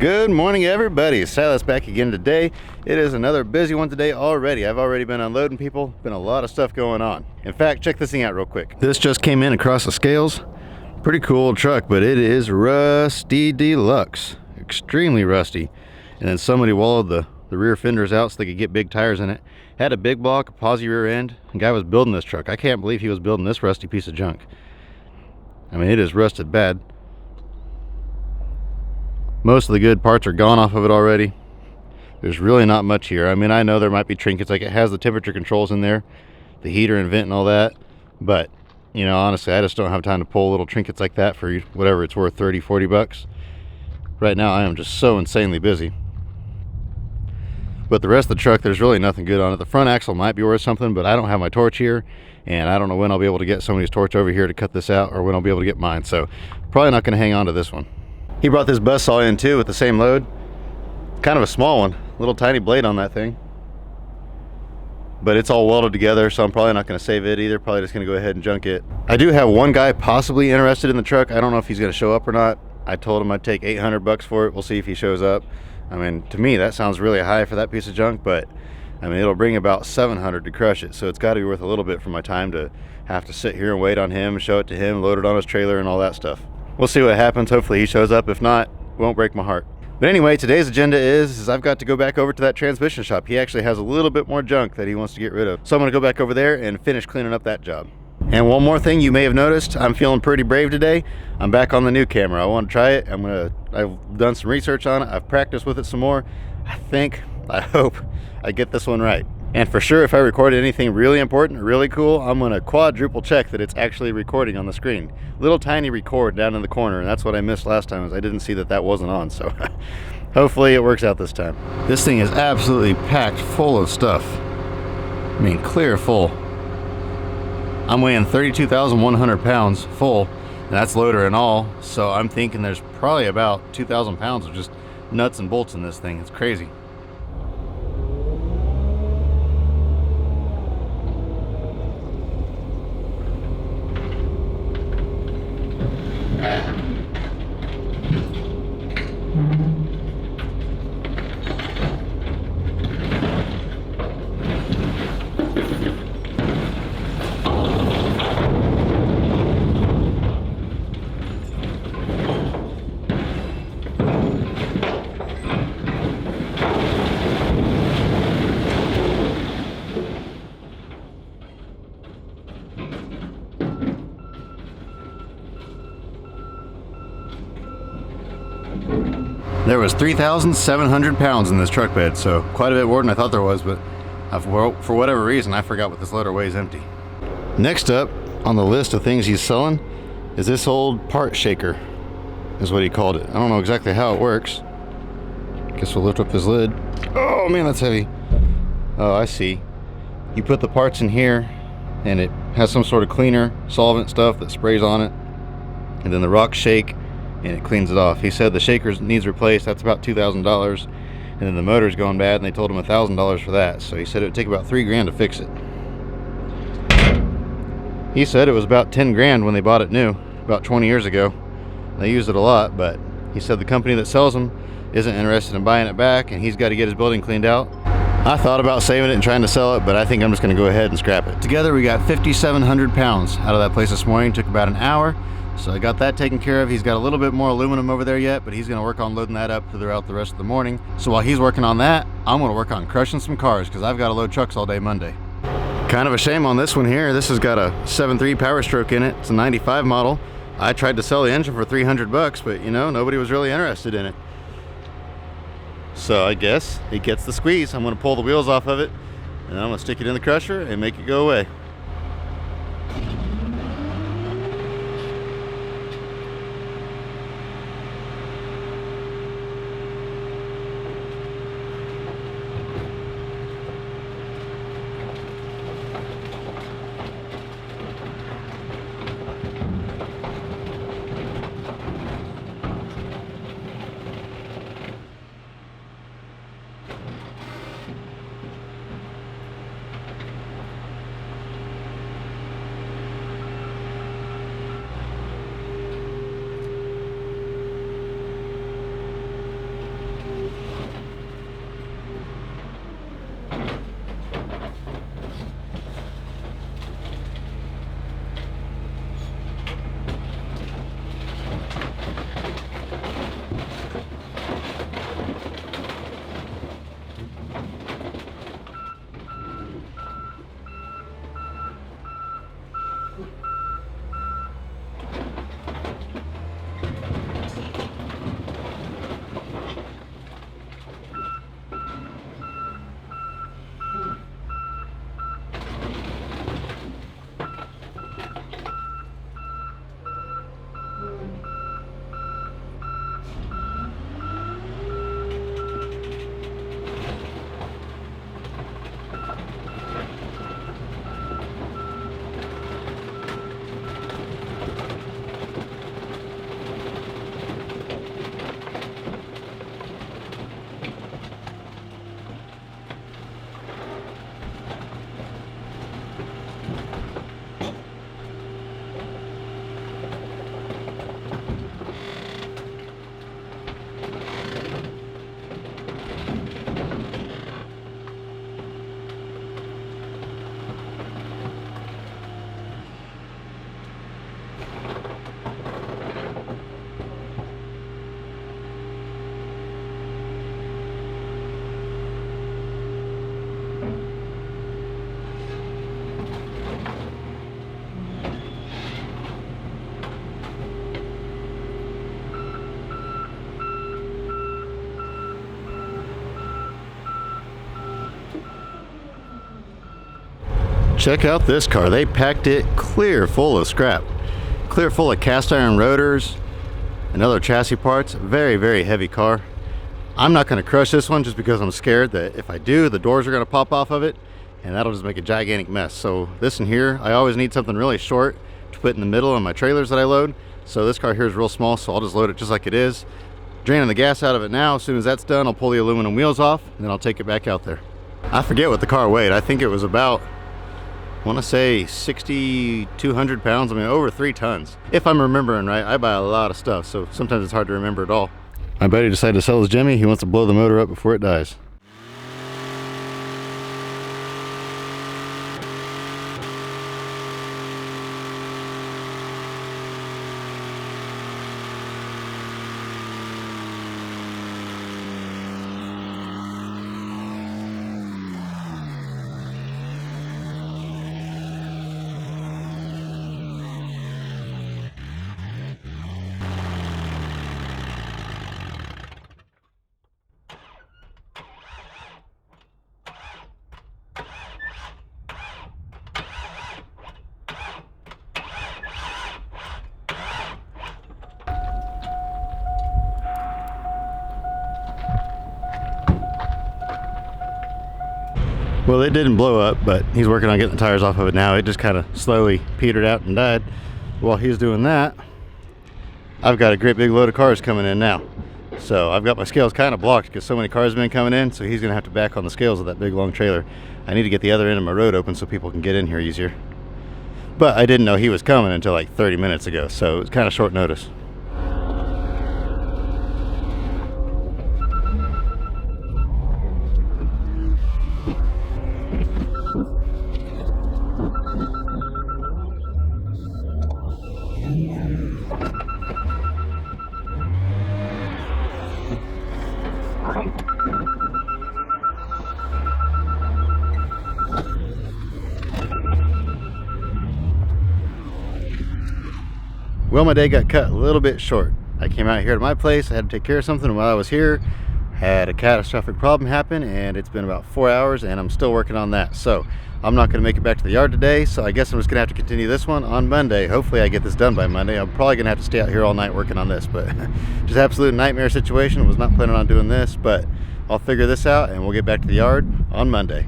Good morning, everybody. Silas back again today. It is another busy one today already. I've already been unloading people. Been a lot of stuff going on. In fact, check this thing out real quick. This just came in across the scales. Pretty cool truck, but it is rusty deluxe. Extremely rusty. And then somebody walled the rear fenders out so they could get big tires in it. Had a big block, a posi rear end. The guy was building this truck. I can't believe he was building this rusty piece of junk. I mean, it is rusted bad. Most of the good parts are gone off of it already. There's really not much here. I mean, I know there might be trinkets, like it has the temperature controls in there, the heater and vent and all that, but you know, honestly, I just don't have time to pull little trinkets like that for whatever it's worth, 30-40 bucks. Right now I am just so insanely busy. But the rest of the truck, there's really nothing good on it. The front axle might be worth something, but I don't have my torch here, and I don't know when I'll be able to get somebody's torch over here to cut this out, or when I'll be able to get mine, so probably not going to hang on to this one. He brought this buzz saw in too with the same load. Kind of a small one, little tiny blade on that thing. But it's all welded together, so I'm probably not going to save it either. Probably just going to go ahead and junk it. I do have one guy possibly interested in the truck. I don't know if he's going to show up or not. I told him I'd take 800 bucks for it. We'll see if he shows up. I mean, to me, that sounds really high for that piece of junk, but I mean, it'll bring about 700 to crush it. So it's got to be worth a little bit for my time to have to sit here and wait on him, show it to him, load it on his trailer and all that stuff. We'll see what happens. Hopefully he shows up. If not, it won't break my heart. But anyway, today's agenda is I've got to go back over to that transmission shop. He actually has a little bit more junk that he wants to get rid of. So I'm going to go back over there and finish cleaning up that job. And one more thing you may have noticed, I'm feeling pretty brave today. I'm back on the new camera. I want to try it. I've done some research on it. I've practiced with it some more. I hope I get this one right. And for sure, if I recorded anything really important or really cool, I'm going to quadruple check that it's actually recording on the screen. Little tiny record down in the corner, and that's what I missed last time, is I didn't see that that wasn't on, so hopefully it works out this time. This thing is absolutely packed full of stuff. I mean, clear full. I'm weighing 32,100 pounds full, and that's loader and all, so I'm thinking there's probably about 2,000 pounds of just nuts and bolts in this thing. It's crazy. There was 3,700 pounds in this truck bed, so quite a bit more than I thought there was, but for whatever reason, I forgot what this loader weighs empty. Next up on the list of things he's selling is this old part shaker, is what he called it. I don't know exactly how it works. Guess we'll lift up his lid. Oh man, that's heavy. Oh, I see. You put the parts in here, and it has some sort of cleaner, solvent stuff that sprays on it, and then the rocks shake, and it cleans it off. He said the shaker needs replaced. That's about $2,000, and then the motor's going bad, and they told him $1,000 for that. So he said it would take about $3,000 to fix it. He said it was about 10 grand when they bought it new, about 20 years ago. They used it a lot, but he said the company that sells them isn't interested in buying it back, and he's got to get his building cleaned out. I thought about saving it and trying to sell it, but I think I'm just going to go ahead and scrap it. Together we got 5,700 pounds out of that place this morning. Took about an hour. So I got that taken care of. He's got a little bit more aluminum over there yet, but he's going to work on loading that up throughout the rest of the morning. So while he's working on that, I'm going to work on crushing some cars, because I've got to load trucks all day Monday. Kind of a shame on this one here. This has got a 7.3 Power Stroke in it. It's a 95 model. I tried to sell the engine for 300 bucks, but you know, nobody was really interested in it. So I guess it gets the squeeze. I'm going to pull the wheels off of it, and I'm going to stick it in the crusher and make it go away. Check out this car. They packed it clear full of scrap. Clear full of cast iron rotors and other chassis parts. Very, very heavy car. I'm not going to crush this one just because I'm scared that if I do, the doors are going to pop off of it and that'll just make a gigantic mess. So this in here, I always need something really short to put in the middle of my trailers that I load. So this car here is real small, so I'll just load it just like it is. Draining the gas out of it now. As soon as that's done, I'll pull the aluminum wheels off and then I'll take it back out there. I forget what the car weighed. I think it was about, I want to say 6,200 pounds. I mean, over 3 tons. If I'm remembering right, I buy a lot of stuff, so sometimes it's hard to remember it all. My buddy decided to sell his Jimmy. He wants to blow the motor up before it dies. Well, it didn't blow up, but he's working on getting the tires off of it now. It just kind of slowly petered out and died. While he's doing that, I've got a great big load of cars coming in now. So I've got my scales kind of blocked because so many cars have been coming in, so he's gonna have to back on the scales of that big long trailer. I need to get the other end of my road open so people can get in here easier. But I didn't know he was coming until like 30 minutes ago, so it's kind of short notice. Well, my day got cut a little bit short. I came out here to my place, I had to take care of something, and while I was here, had a catastrophic problem happen, and it's been about 4 hours, and I'm still working on that. So I'm not gonna make it back to the yard today, so I guess I'm just gonna have to continue this one on Monday. Hopefully I get this done by Monday. I'm probably gonna have to stay out here all night working on this, but just absolute nightmare situation. Was not planning on doing this, but I'll figure this out, and we'll get back to the yard on Monday.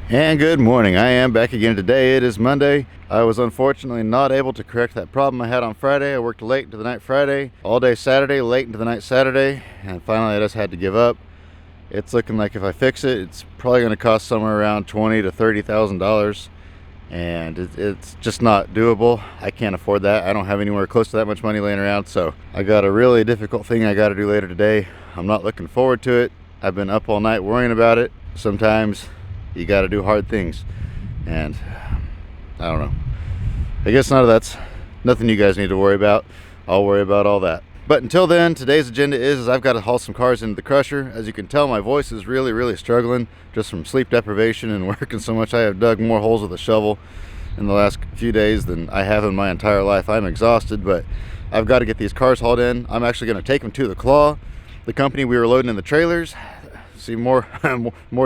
And good morning, I am back again today. It is Monday. I was unfortunately not able to correct that problem I had on Friday. I worked late into the night Friday, all day Saturday, late into the night Saturday, and finally I just had to give up. It's looking like if I fix it, it's probably going to cost somewhere around $20,000 to $30,000, and it's just not doable. I can't afford that. I don't have anywhere close to that much money laying around, so I got a really difficult thing I got to do later today. I'm not looking forward to it. I've been up all night worrying about it. Sometimes you got to do hard things, and I don't know. I guess none of that's nothing you guys need to worry about. I'll worry about all that. But until then, today's agenda is I've got to haul some cars into the crusher. As you can tell, my voice is really struggling just from sleep deprivation and working so much. I have dug more holes with a shovel in the last few days than I have in my entire life. I'm exhausted, but I've got to get these cars hauled in. I'm actually going to take them to the Claw, the company we were loading in the trailers. See more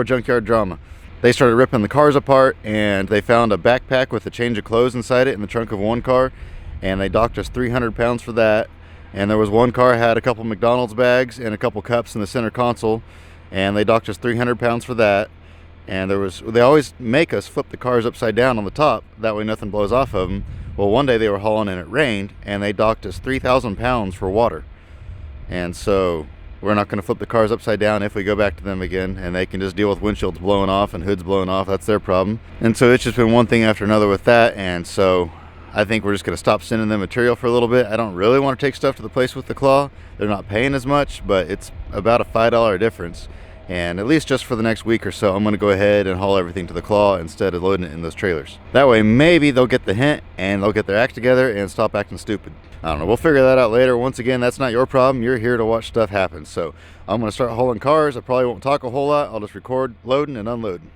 junkyard drama. They started ripping the cars apart, and they found a backpack with a change of clothes inside it in the trunk of one car, and they docked us 300 pounds for that. And there was one car had a couple McDonald's bags and a couple cups in the center console, and they docked us 300 pounds for that. And they always make us flip the cars upside down on the top, that way nothing blows off of them. Well, one day they were hauling and it rained, and they docked us 3,000 pounds for water. And so we're not going to flip the cars upside down if we go back to them again, and they can just deal with windshields blowing off and hoods blowing off. That's their problem. And so it's just been one thing after another with that, and so I think we're just going to stop sending them material for a little bit. I don't really want to take stuff to the place with the Claw. They're not paying as much, but it's about a $5 difference. And at least just for the next week or so, I'm going to go ahead and haul everything to the Claw instead of loading it in those trailers. That way, maybe they'll get the hint and they'll get their act together and stop acting stupid. I don't know. We'll figure that out later. Once again, that's not your problem. You're here to watch stuff happen. So I'm going to start hauling cars. I probably won't talk a whole lot. I'll just record loading and unloading.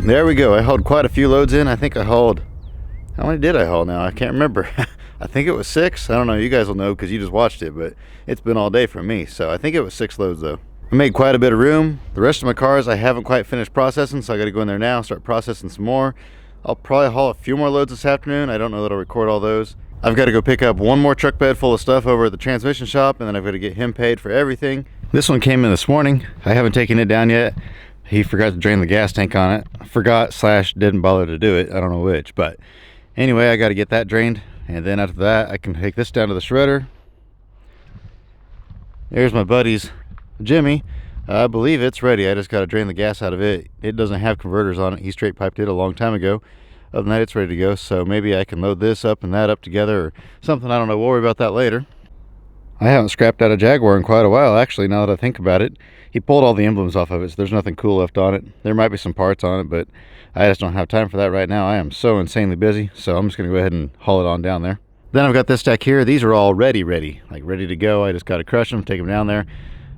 There we go. I hauled quite a few loads in. I think I hauled, how many did I haul now? I can't remember. I think it was 6. I don't know, you guys will know because you just watched it, but it's been all day for me. So I think it was 6 loads though. I made quite a bit of room. The rest of my cars I haven't quite finished processing, so I got to go in there now, start processing some more. I'll probably haul a few more loads this afternoon. I don't know that I'll record all those. I've got to go pick up one more truck bed full of stuff over at the transmission shop, and then I've got to get him paid for everything. This one came in this morning. I haven't taken it down yet. He forgot to drain the gas tank on it. Forgot / didn't bother to do it. I don't know which, but anyway, I got to get that drained, and then after that I can take this down to the shredder. There's my buddy's Jimmy. I believe it's ready. I just got to drain the gas out of it. It doesn't have converters on it. He straight piped it a long time ago. Other than that, it's ready to go. So maybe I can load this up and that up together or something. I don't know. We'll worry about that later. I haven't scrapped out a Jaguar in quite a while, actually, now that I think about it. He pulled all the emblems off of it, so there's nothing cool left on it. There might be some parts on it, but I just don't have time for that right now. I am so insanely busy, so I'm just going to go ahead and haul it on down there. Then I've got this stack here. These are all ready to go. I just got to crush them, take them down there.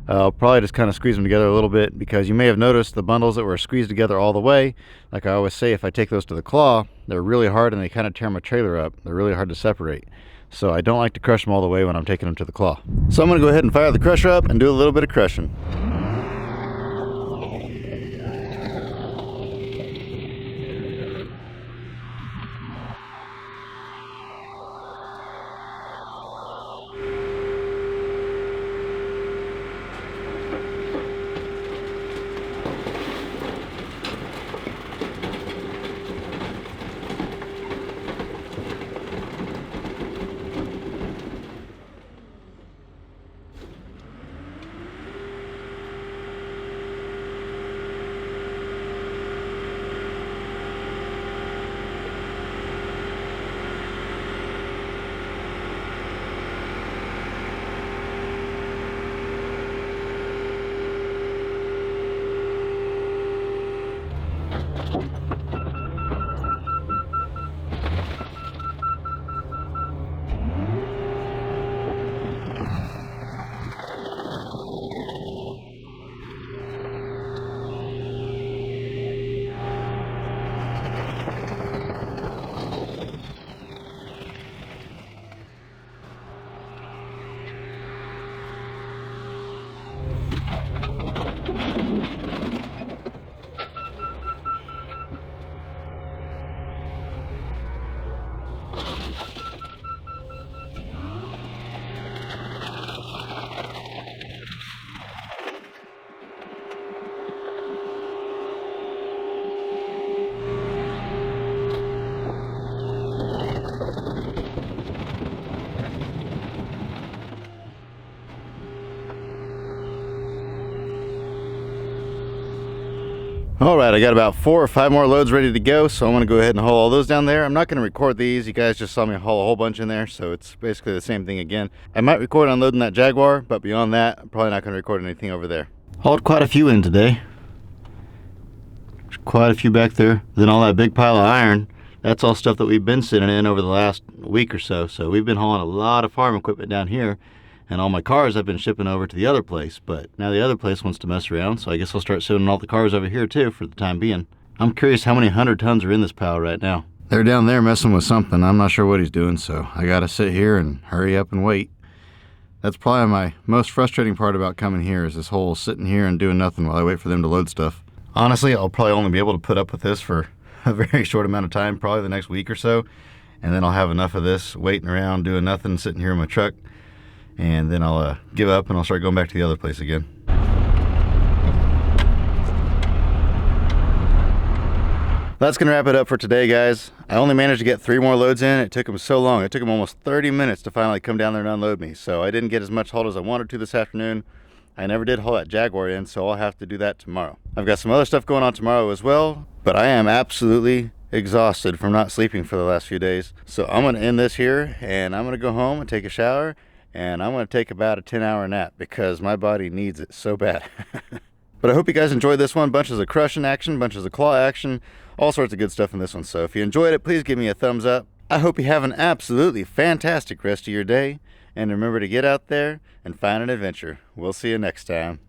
I'll probably just kind of squeeze them together a little bit, because you may have noticed the bundles that were squeezed together all the way. Like I always say, if I take those to the claw, they're really hard and they kind of tear my trailer up. They're really hard to separate. So I don't like to crush them all the way when I'm taking them to the claw. So I'm going to go ahead and fire the crusher up and do a little bit of crushing. All right, I got about 4 or 5 more loads ready to go, so I'm going to go ahead and haul all those down there. I'm not going to record these. You guys just saw me haul a whole bunch in there, so it's basically the same thing again. I might record unloading that Jaguar, but beyond that, I'm probably not going to record anything over there. Hauled quite a few in today. There's quite a few back there. Then all that big pile of iron, that's all stuff that we've been sitting in over the last week or so. So we've been hauling a lot of farm equipment down here. And all my cars I've been shipping over to the other place, but now the other place wants to mess around, so I guess I'll start sending all the cars over here too for the time being. I'm curious how many 100 tons are in this pile right now. They're down there messing with something. I'm not sure what he's doing, so I gotta sit here and hurry up and wait. That's probably my most frustrating part about coming here, is this whole sitting here and doing nothing while I wait for them to load stuff. Honestly, I'll probably only be able to put up with this for a very short amount of time, probably the next week or so, and then I'll have enough of this waiting around doing nothing, sitting here in my truck. And then I'll give up and I'll start going back to the other place again. That's gonna wrap it up for today, guys. I only managed to get 3 more loads in. It took them so long. It took them almost 30 minutes to finally come down there and unload me. So I didn't get as much hauled as I wanted to this afternoon. I never did haul that Jaguar in, so I'll have to do that tomorrow. I've got some other stuff going on tomorrow as well, but I am absolutely exhausted from not sleeping for the last few days. So I'm gonna end this here, and I'm gonna go home and take a shower, and I'm going to take about a 10-hour nap because my body needs it so bad. But I hope you guys enjoyed this one. Bunches of crushing action, bunches of claw action, all sorts of good stuff in this one. So if you enjoyed it, please give me a thumbs up. I hope you have an absolutely fantastic rest of your day. And remember to get out there and find an adventure. We'll see you next time.